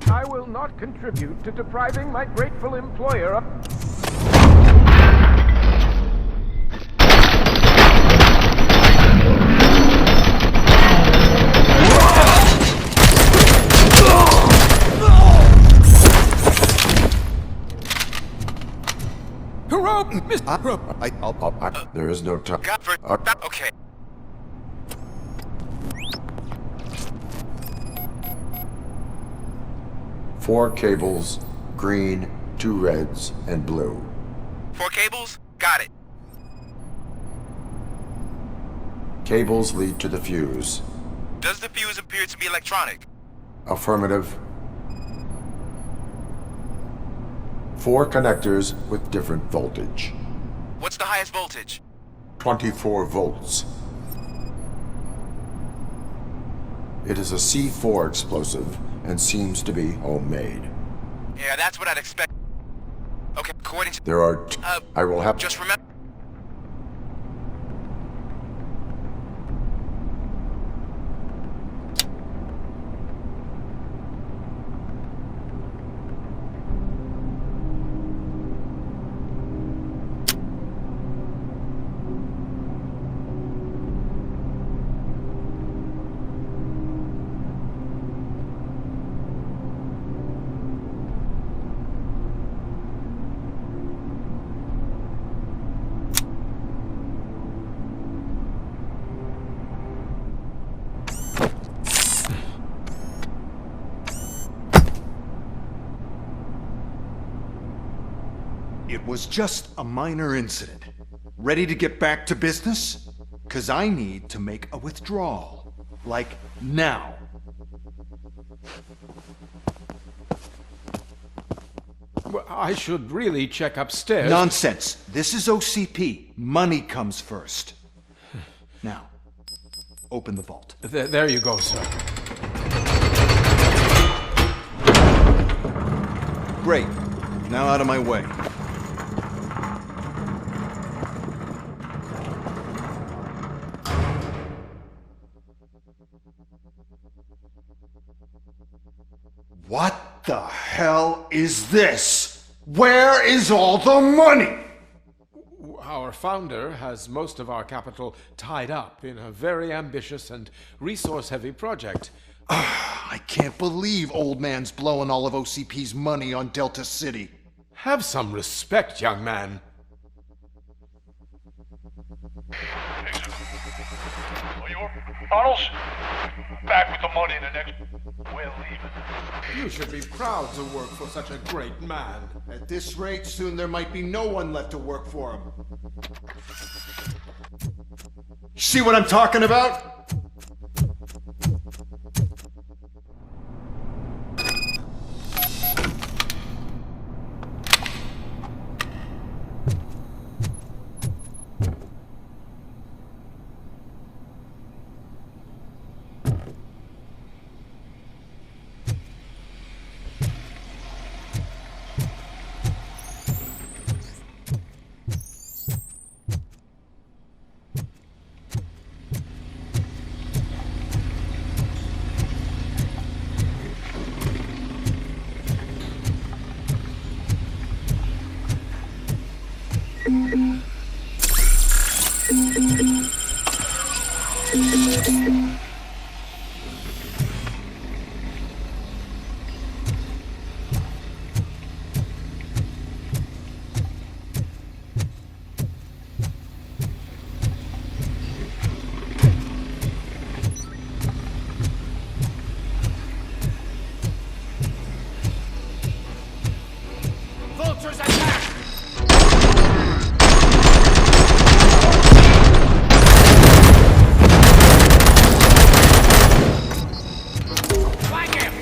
I will not contribute to depriving my grateful employer of... There is no time. Okay. Four cables, green, 2 reds, and blue. 4 cables? Got it. Cables lead to the fuse. Does the fuse appear to be electronic? Affirmative. 4 connectors with different voltage. What's the highest voltage? 24 volts. It is a C4 explosive and seems to be homemade. Yeah, that's what I'd expect. Okay, according to... There are I will have... Just remember... It was just a minor incident. Ready to get back to business? 'Cause I need to make a withdrawal. Like, now. Well, I should really check upstairs. Nonsense. This is OCP. Money comes first. Now, open the vault. There you go, sir. Great. Now out of my way. What the hell is this? Where is all the money? Our founder has most of our capital tied up in a very ambitious and resource-heavy project. I can't believe old man's blowing all of OCP's money on Delta City. Have some respect, young man. Arnold's back with the money in the next... We're leaving. You should be proud to work for such a great man. At this rate, soon there might be no one left to work for him. See what I'm talking about? Vultures attack! Flank him!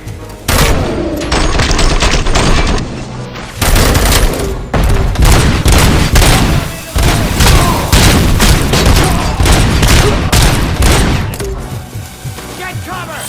Get cover!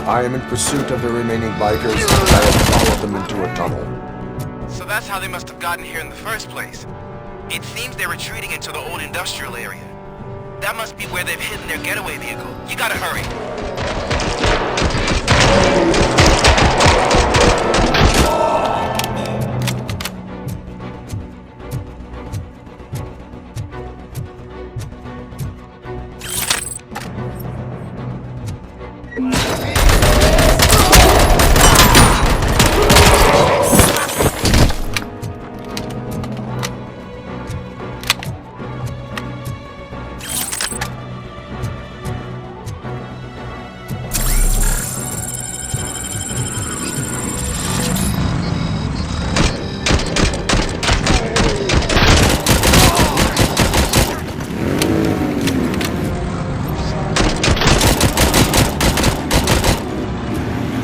I am in pursuit of the remaining bikers, and I have followed them into a tunnel. So that's how they must have gotten here in the first place. It seems they're retreating into the old industrial area. That must be where they've hidden their getaway vehicle. You gotta hurry.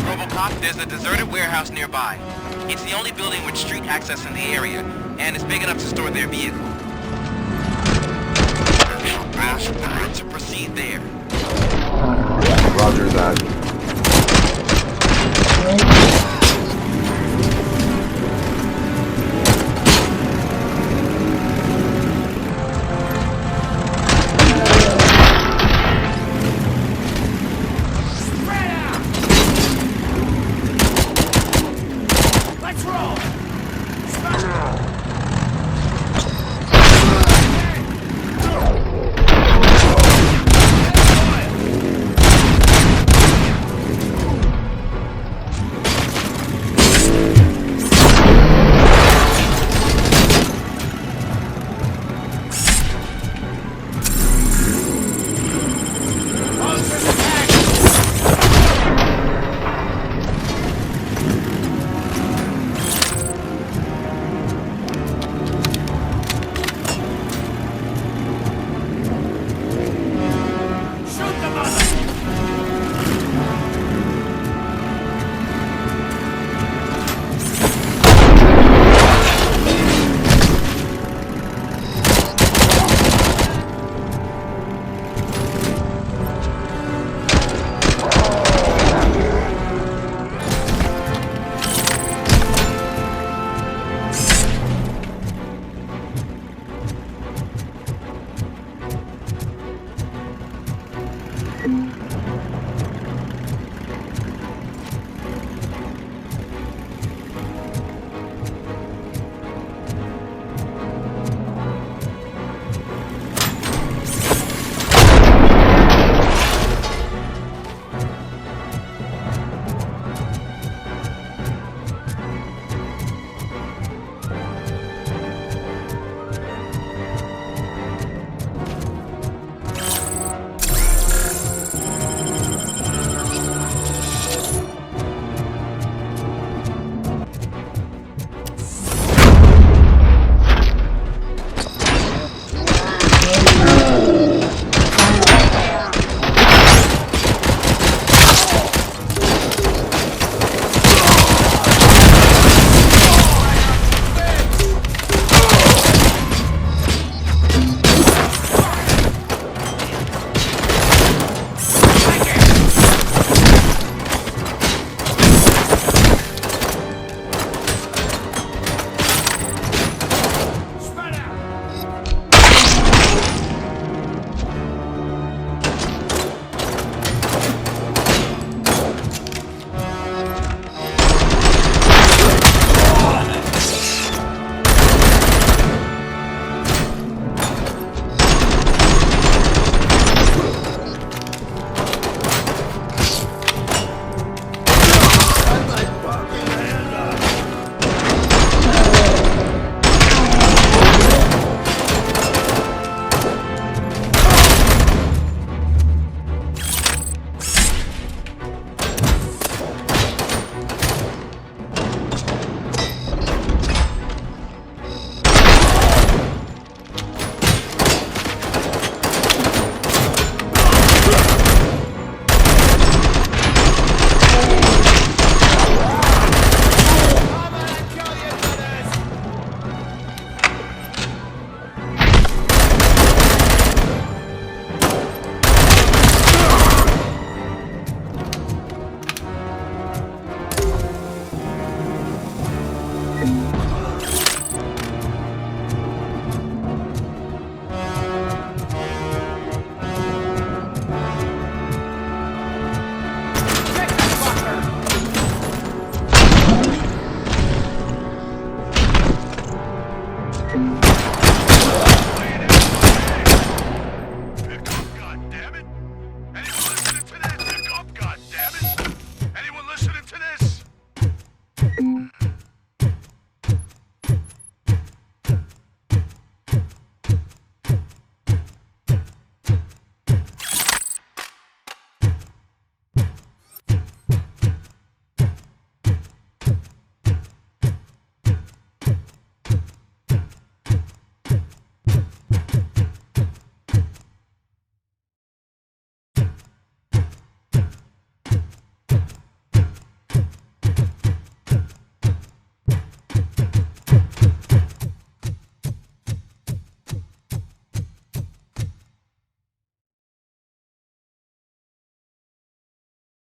RoboCop, there's a deserted warehouse nearby. It's the only building with street access in the area, and it's big enough to store their vehicle. To proceed there. Roger that.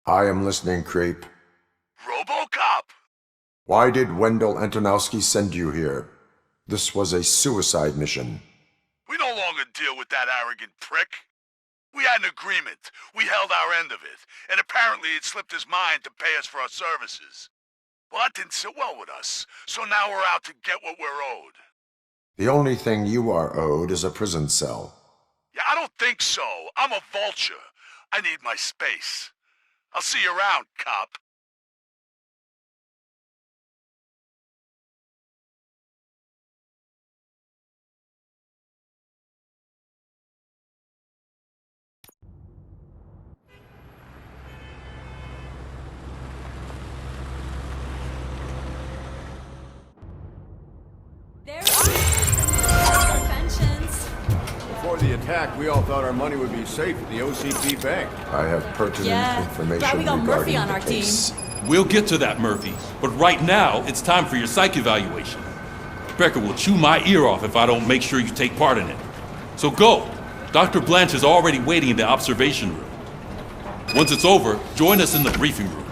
I am listening, creep. RoboCop! Why did Wendell Antonowski send you here? This was a suicide mission. We no longer deal with that arrogant prick. We had an agreement. We held our end of it, and apparently it slipped his mind to pay us for our services. Well, that didn't sit well with us, so now we're out to get what we're owed. The only thing you are owed is a prison cell. Yeah, I don't think so. I'm a vulture. I need my space. I'll see you around, cop. There it is! Conventions. Before the attack, we all thought our money would be safe at the OCP bank. I have pertinent Yeah, information glad we got regarding Murphy on the our team. case. We'll get to that, Murphy. But right now, it's time for your psych evaluation. Becker will chew my ear off if I don't make sure you take part in it. So go. Dr. Blanche is already waiting in the observation room. Once it's over, join us in the briefing room.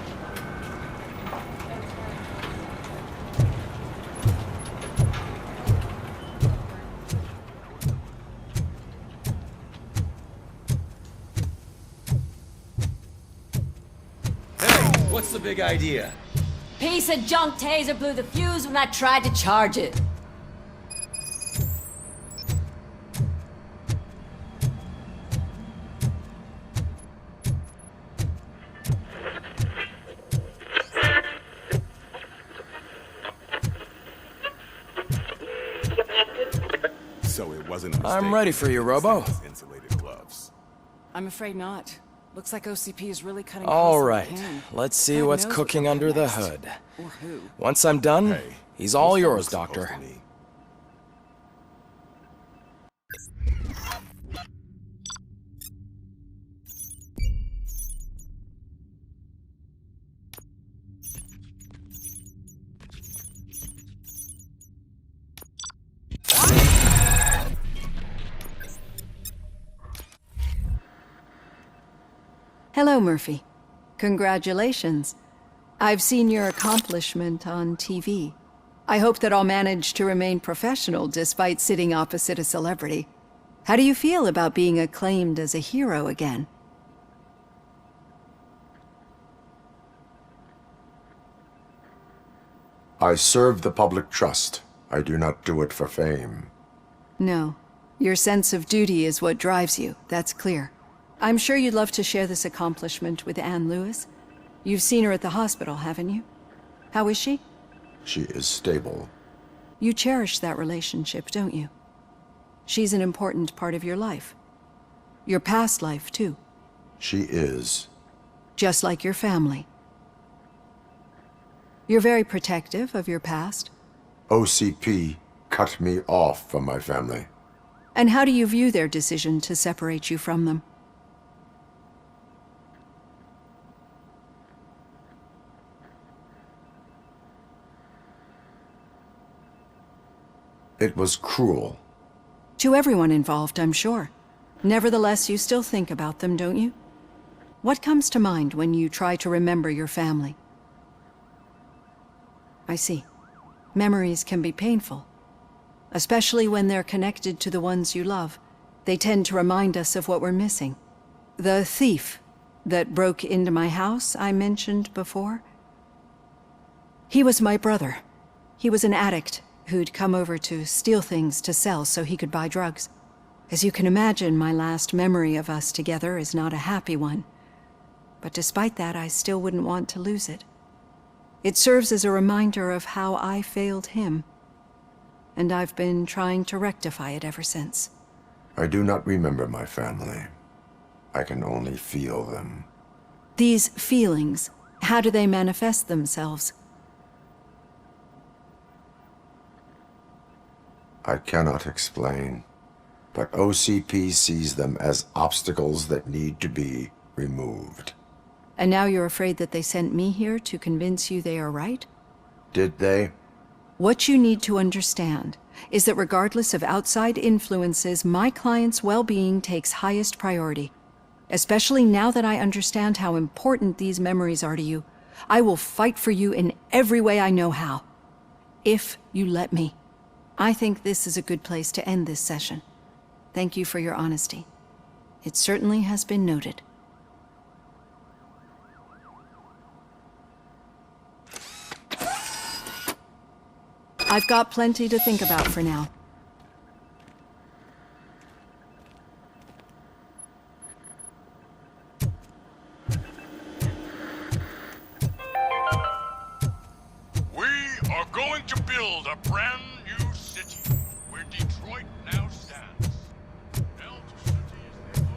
What's the big idea? Piece of junk taser blew the fuse when I tried to charge it. So it wasn't a mistake. I'm ready for you, Robo. Insulated gloves. I'm afraid not. Looks like OCP is really cutting All costs right, like him. let's see God what's knows cooking what under the next. hood. Or who. Once I'm done, Hey, he's all what's yours, that supposed Doctor. to mean? Hello, Murphy. Congratulations. I've seen your accomplishment on TV. I hope that I'll manage to remain professional despite sitting opposite a celebrity. How do you feel about being acclaimed as a hero again? I serve the public trust. I do not do it for fame. No. Your sense of duty is what drives you, that's clear. I'm sure you'd love to share this accomplishment with Anne Lewis. You've seen her at the hospital, haven't you? How is she? She is stable. You cherish that relationship, don't you? She's an important part of your life. Your past life, too. She is. Just like your family. You're very protective of your past. OCP cut me off from my family. And how do you view their decision to separate you from them? It was cruel. To everyone involved, I'm sure. Nevertheless, you still think about them, don't you? What comes to mind when you try to remember your family? I see. Memories can be painful. Especially when they're connected to the ones you love. They tend to remind us of what we're missing. The thief that broke into my house I mentioned before? He was my brother. He was an addict who'd come over to steal things to sell so he could buy drugs. As you can imagine, my last memory of us together is not a happy one. But despite that, I still wouldn't want to lose it. It serves as a reminder of how I failed him. And I've been trying to rectify it ever since. I do not remember my family. I can only feel them. These feelings, how do they manifest themselves? I cannot explain, but OCP sees them as obstacles that need to be removed. And now you're afraid that they sent me here to convince you they are right? Did they? What you need to understand is that regardless of outside influences, my client's well-being takes highest priority. Especially now that I understand how important these memories are to you. I will fight for you in every way I know how. If you let me. I think this is a good place to end this session. Thank you for your honesty. It certainly has been noted. I've got plenty to think about for now. We are going to build a brand new city where Detroit now stands. Delta City is the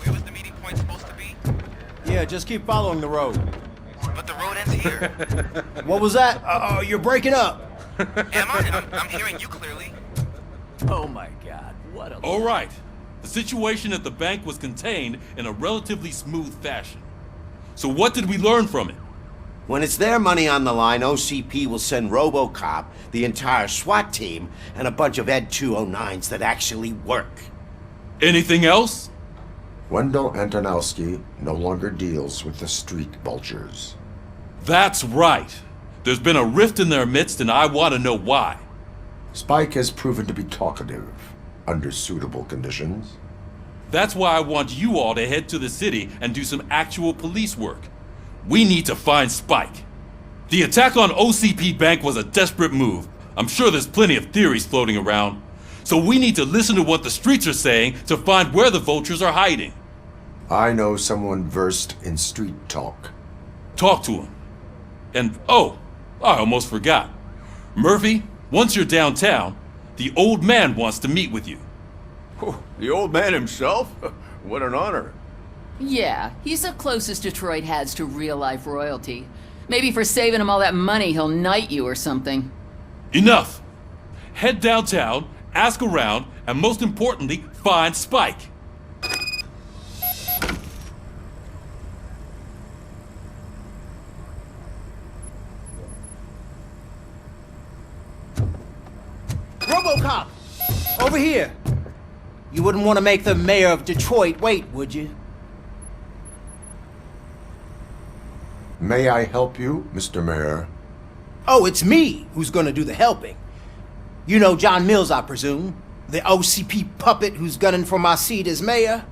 Where was the meeting point supposed to be? Yeah, just keep following the road. But the road ends here. What was that? Uh-oh, you're breaking up. Am I? I'm hearing you clearly. Oh my god, what a... All right. The situation at the bank was contained in a relatively smooth fashion. So what did we learn from it? When it's their money on the line, OCP will send RoboCop, the entire SWAT team, and a bunch of Ed 209s that actually work. Anything else? Wendell Antonowski no longer deals with the street vultures. That's right. There's been a rift in their midst, and I want to know why. Spike has proven to be talkative, under suitable conditions. That's why I want you all to head to the city and do some actual police work. We need to find Spike. The attack on OCP Bank was a desperate move. I'm sure there's plenty of theories floating around. So we need to listen to what the streets are saying to find where the vultures are hiding. I know someone versed in street talk. Talk to him. And, oh, I almost forgot. Murphy, once you're downtown, the old man wants to meet with you. Oh, the old man himself? What an honor. Yeah, he's the closest Detroit has to real-life royalty. Maybe for saving him all that money, he'll knight you or something. Enough! Head downtown, ask around, and most importantly, find Spike. RoboCop! Over here! You wouldn't want to make the mayor of Detroit wait, would you? May I help you, Mr. Mayor? Oh, it's me who's gonna do the helping. You know John Mills, I presume? The OCP puppet who's gunning for my seat as mayor?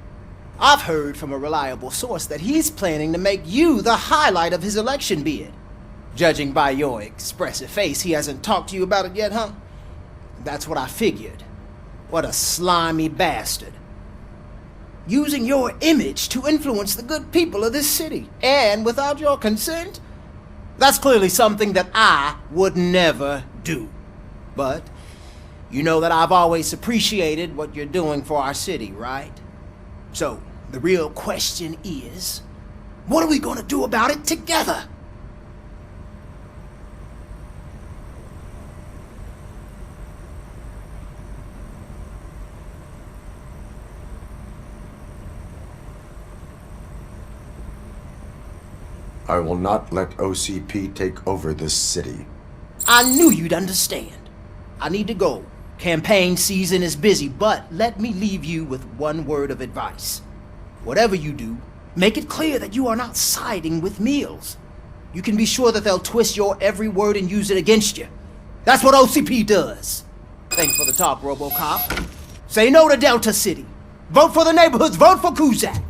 I've heard from a reliable source that he's planning to make you the highlight of his election bid. Judging by your expressive face, he hasn't talked to you about it yet, huh? That's what I figured. What a slimy bastard. Using your image to influence the good people of this city, and without your consent? That's clearly something that I would never do. But you know that I've always appreciated what you're doing for our city, right? So, the real question is, what are we gonna do about it together? I will not let OCP take over this city. I knew you'd understand. I need to go. Campaign season is busy, but let me leave you with one word of advice. Whatever you do, make it clear that you are not siding with Mills. You can be sure that they'll twist your every word and use it against you. That's what OCP does. Thanks for the talk, RoboCop. Say no to Delta City. Vote for the neighborhoods. Vote for Kuzak.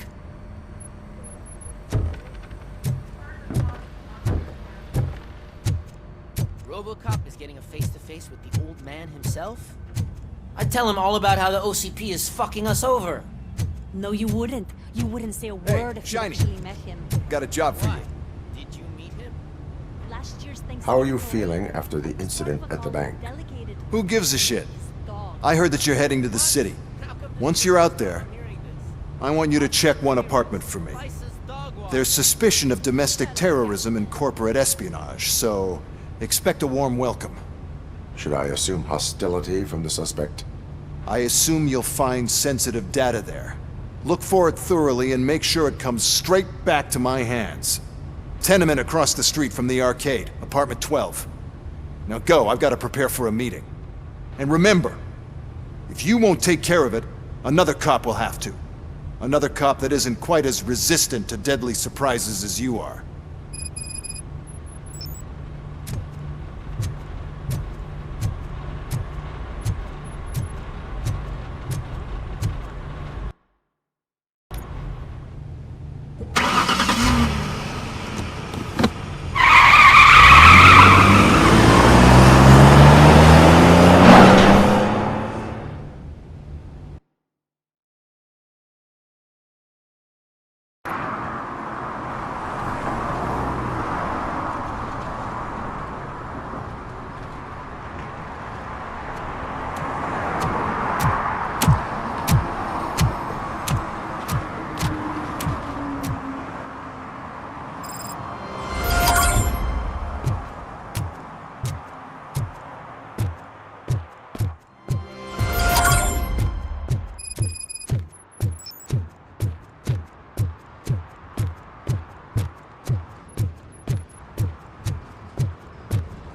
RoboCop is getting a face-to-face with the old man himself? I'd tell him all about how the OCP is fucking us over. No, you wouldn't. You wouldn't say a word if you Shiny. actually met him. Got a job for you. Did you meet him? Last year's How are you feeling after the incident at the bank? Who gives a shit? I heard that you're heading to the city. Once you're out there, I want you to check one apartment for me. There's suspicion of domestic terrorism and corporate espionage, so expect a warm welcome. Should I assume hostility from the suspect? I assume you'll find sensitive data there. Look for it thoroughly and make sure it comes straight back to my hands. Tenement across the street from the arcade, apartment 12. Now go, I've got to prepare for a meeting. And remember, if you won't take care of it, another cop will have to. Another cop that isn't quite as resistant to deadly surprises as you are.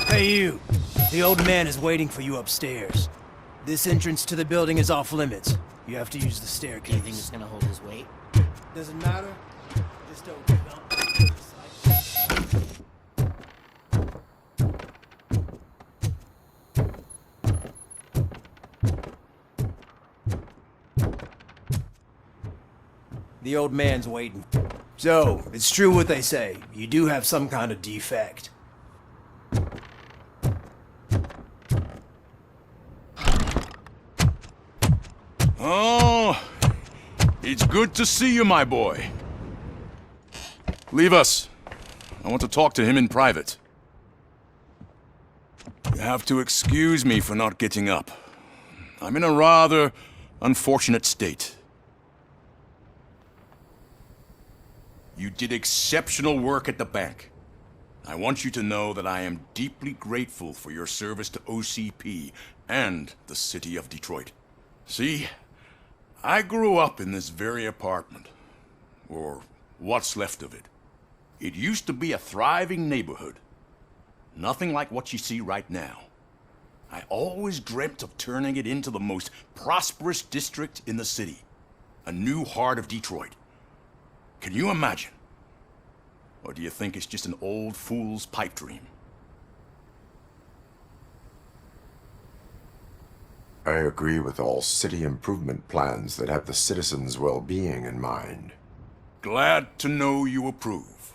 Hey you! The old man is waiting for you upstairs. This entrance to the building is off limits. You have to use the staircase. You think it's gonna hold his weight? Doesn't matter. Just don't give up. The old man's waiting. So, it's true what they say. You do have some kind of defect. Oh, it's good to see you, my boy. Leave us. I want to talk to him in private. You have to excuse me for not getting up. I'm in a rather unfortunate state. You did exceptional work at the bank. I want you to know that I am deeply grateful for your service to OCP and the city of Detroit. See, I grew up in this very apartment, or what's left of it. It used to be a thriving neighborhood. Nothing like what you see right now. I always dreamt of turning it into the most prosperous district in the city. A new heart of Detroit. Can you imagine? Or do you think it's just an old fool's pipe dream? I agree with all city improvement plans that have the citizens' well-being in mind. Glad to know you approve.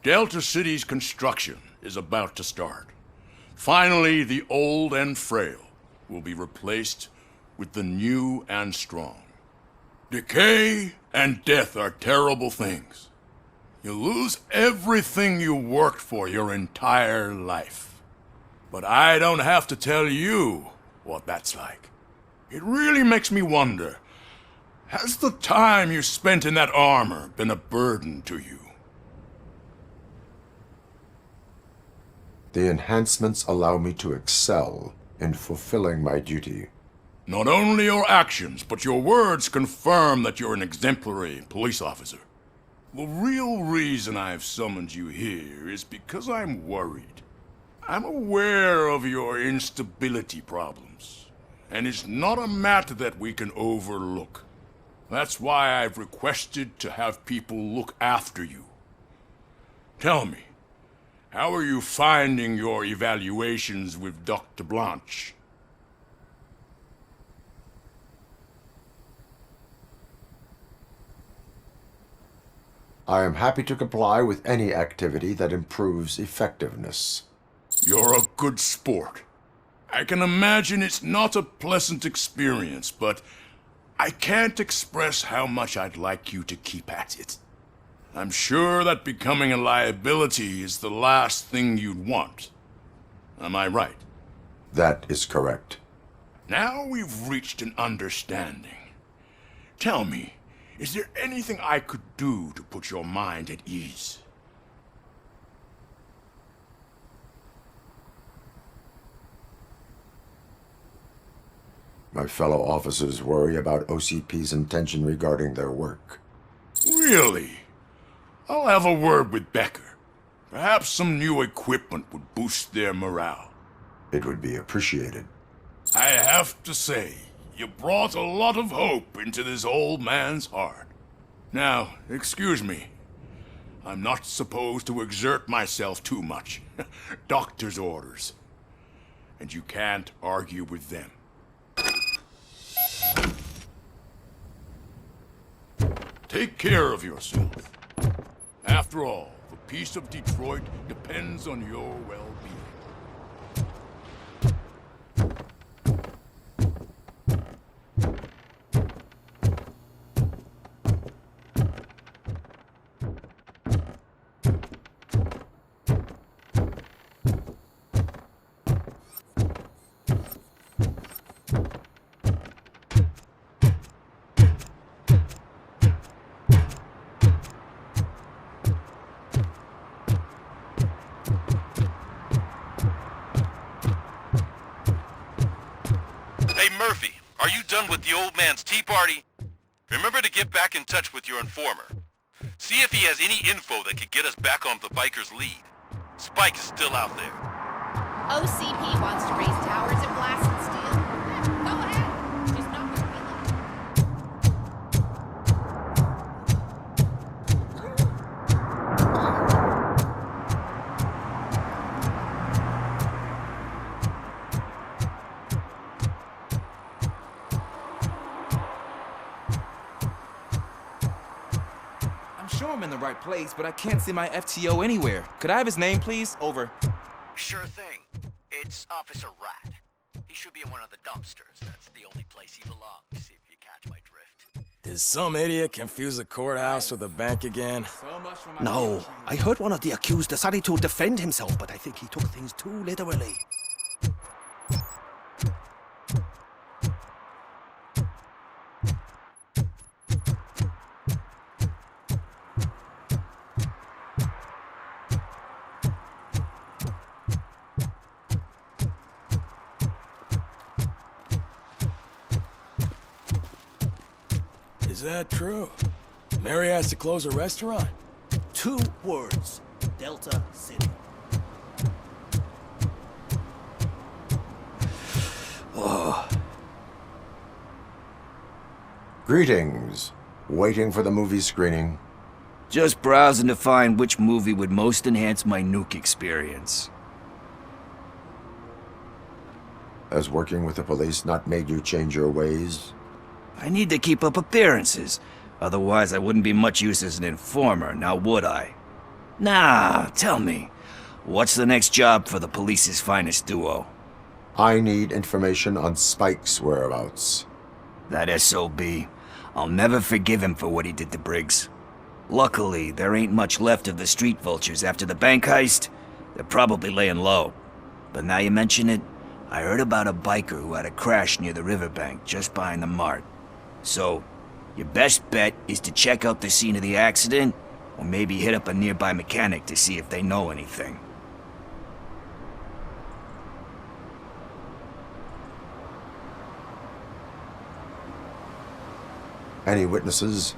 Delta City's construction is about to start. Finally, the old and frail will be replaced with the new and strong. Decay and death are terrible things. You lose everything you worked for your entire life. But I don't have to tell you what that's like. It really makes me wonder, has the time you spent in that armor been a burden to you? The enhancements allow me to excel in fulfilling my duty. Not only your actions, but your words confirm that you're an exemplary police officer. The real reason I've summoned you here is because I'm worried. I'm aware of your instability problems, and it's not a matter that we can overlook. That's why I've requested to have people look after you. Tell me, how are you finding your evaluations with Dr. Blanche? I am happy to comply with any activity that improves effectiveness. You're a good sport. I can imagine it's not a pleasant experience, but I can't express how much I'd like you to keep at it. I'm sure that becoming a liability is the last thing you'd want. Am I right? That is correct. Now we've reached an understanding. Tell me, is there anything I could do to put your mind at ease? My fellow officers worry about OCP's intention regarding their work. Really? I'll have a word with Becker. Perhaps some new equipment would boost their morale. It would be appreciated. I have to say, you brought a lot of hope into this old man's heart. Now, excuse me. I'm not supposed to exert myself too much. Doctor's orders. And you can't argue with them. Take care of yourself. After all, the peace of Detroit depends on your well-being. Murphy, are you done with the old man's tea party? Remember to get back in touch with your informer. See if he has any info that could get us back on the biker's lead. Spike is still out there. OCP wants to raise towers and blast and steal. Go ahead. She's not gonna be late. I'm sure I'm in the right place, but I can't see my FTO anywhere. Could I have his name, please? Over. Sure thing. It's Officer Rat. He should be in one of the dumpsters. That's the only place he belongs, if you catch my drift. Did some idiot confuse the courthouse with a bank again? No, I heard one of the accused decided to defend himself, but I think he took things too literally. Is that true? Mary has to close a restaurant? 2 words. Delta City. Oh. Greetings. Waiting for the movie screening. Just browsing to find which movie would most enhance my nuke experience. Has working with the police not made you change your ways? I need to keep up appearances. Otherwise, I wouldn't be much use as an informer, now would I? Nah, tell me. What's the next job for the police's finest duo? I need information on Spike's whereabouts. That SOB. I'll never forgive him for what he did to Briggs. Luckily, there ain't much left of the street vultures after the bank heist. They're probably laying low. But now you mention it, I heard about a biker who had a crash near the riverbank just behind the mart. So, your best bet is to check out the scene of the accident, or maybe hit up a nearby mechanic to see if they know anything. Any witnesses?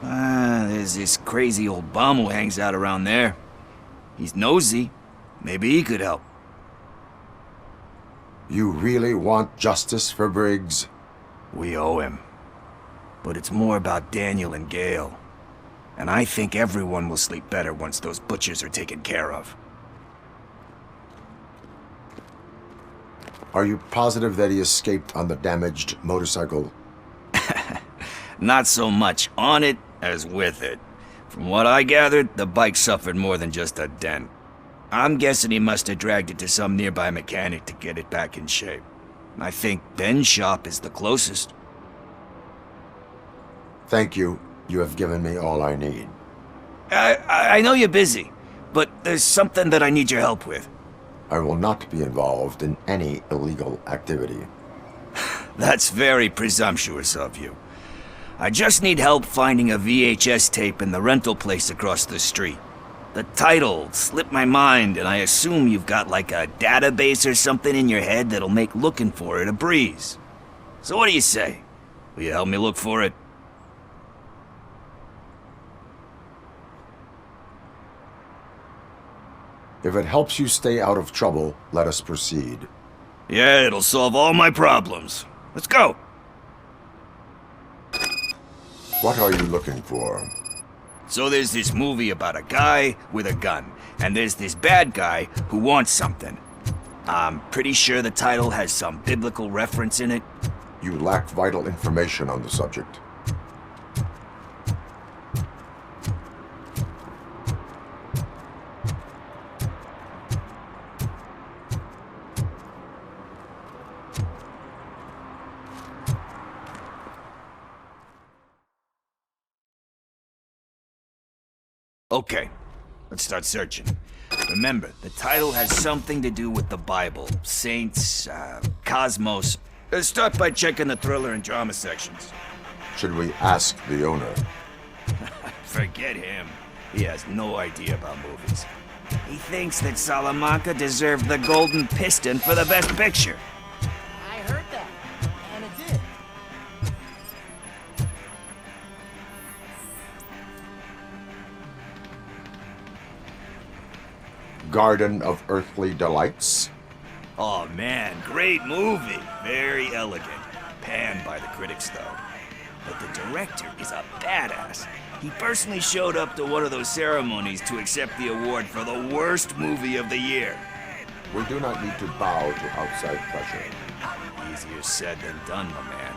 There's this crazy old bum who hangs out around there. He's nosy. Maybe he could help. You really want justice for Briggs? We owe him. But it's more about Daniel and Gale. And I think everyone will sleep better once those butchers are taken care of. Are you positive that he escaped on the damaged motorcycle? Not so much on it as with it. From what I gathered, the bike suffered more than just a dent. I'm guessing he must have dragged it to some nearby mechanic to get it back in shape. I think Ben's shop is the closest. Thank you. You have given me all I need. I know you're busy, but there's something that I need your help with. I will not be involved in any illegal activity. That's very presumptuous of you. I just need help finding a VHS tape in the rental place across the street. The title slipped my mind, and I assume you've got like a database or something in your head that'll make looking for it a breeze. So what do you say? Will you help me look for it? If it helps you stay out of trouble, let us proceed. Yeah, it'll solve all my problems. Let's go! What are you looking for? So there's this movie about a guy with a gun, and there's this bad guy who wants something. I'm pretty sure the title has some biblical reference in it. You lack vital information on the subject. Okay, let's start searching. Remember, the title has something to do with the Bible, saints, cosmos. Let's start by checking the thriller and drama sections. Should we ask the owner? Forget him. He has no idea about movies. He thinks that Salamanca deserved the Golden Piston for the Best Picture. I heard that, and it did. Garden of Earthly Delights? Oh man, great movie. Very elegant. Panned by the critics though. But the director is a badass. He personally showed up to one of those ceremonies to accept the award for the worst movie of the year. We do not need to bow to outside pressure. Easier said than done, my man.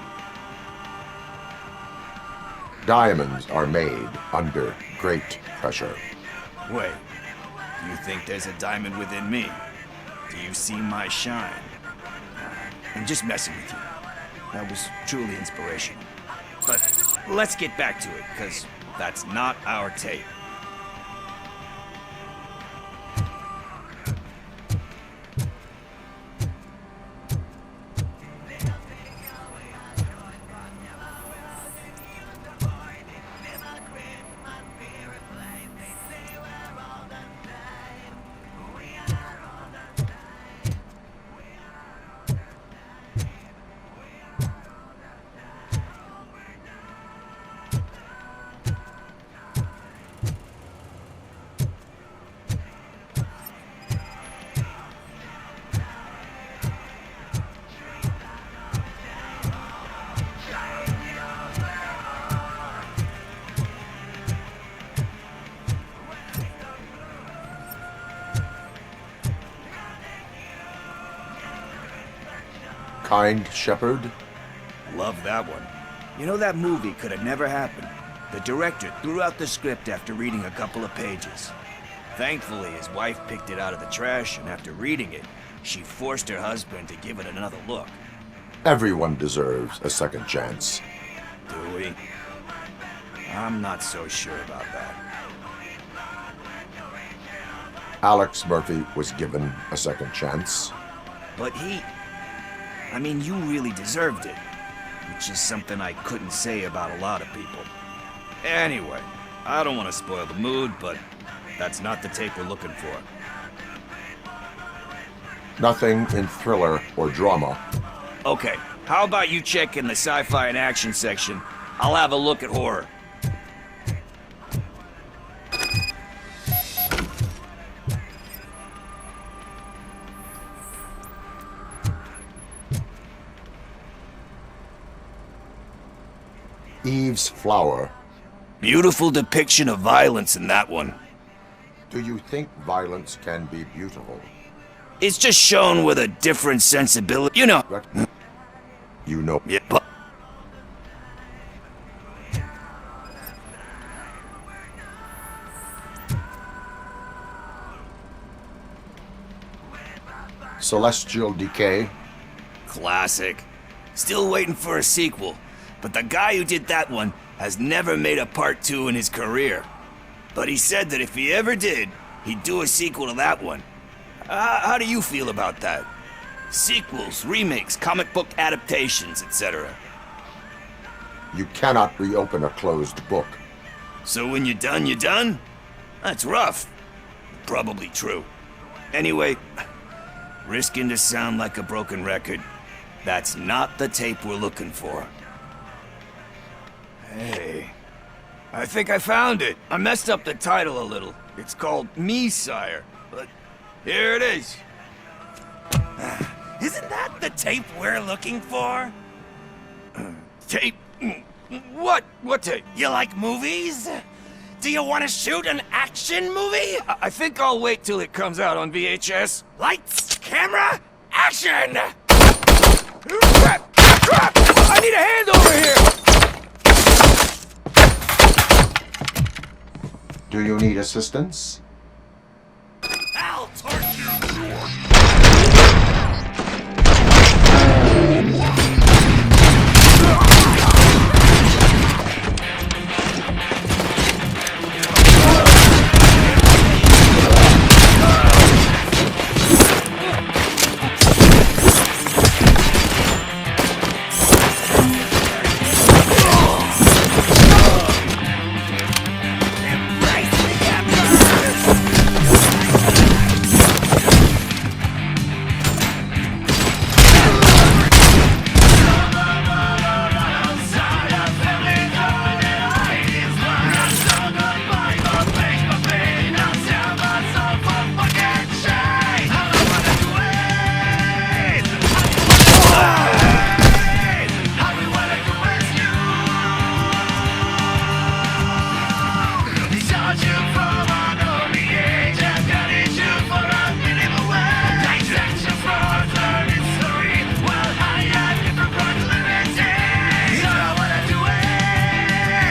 Diamonds are made under great pressure. Wait, do you think there's a diamond within me? Do you see my shine? I'm just messing with you. That was truly inspirational. But let's get back to it, because that's not our tape. Kind Shepherd? Love that one. You know, that movie could have never happened. The director threw out the script after reading a couple of pages. Thankfully, his wife picked it out of the trash, and after reading it, she forced her husband to give it another look. Everyone deserves a second chance. Do we? I'm not so sure about that. Alex Murphy was given a second chance. But I mean, you really deserved it. Which is something I couldn't say about a lot of people. Anyway, I don't want to spoil the mood, but that's not the tape we're looking for. Nothing in thriller or drama. Okay, how about you check in the sci-fi and action section? I'll have a look at horror. Eve's Flower. Beautiful depiction of violence in that one. Do you think violence can be beautiful? It's just shown with a different sensibility, you know. You know. Yeah, but Celestial Decay. Classic. Still waiting for a sequel. But the guy who did that one has never made a part 2 in his career. But he said that if he ever did, he'd do a sequel to that one. How do you feel about that? Sequels, remakes, comic book adaptations, etc. You cannot reopen a closed book. So when you're done, you're done? That's rough. Probably true. Anyway, risking to sound like a broken record, That's not the tape we're looking for. Hey, I think I found it. I messed up the title a little. It's called Me, Sire, but here it is. Isn't that the tape we're looking for? Tape? What? What tape? You like movies? Do you want to shoot an action movie? I think I'll wait till it comes out on VHS. Lights, camera, action! Crap! Crap! I need a hand over here! Do you need assistance? I'll torch you!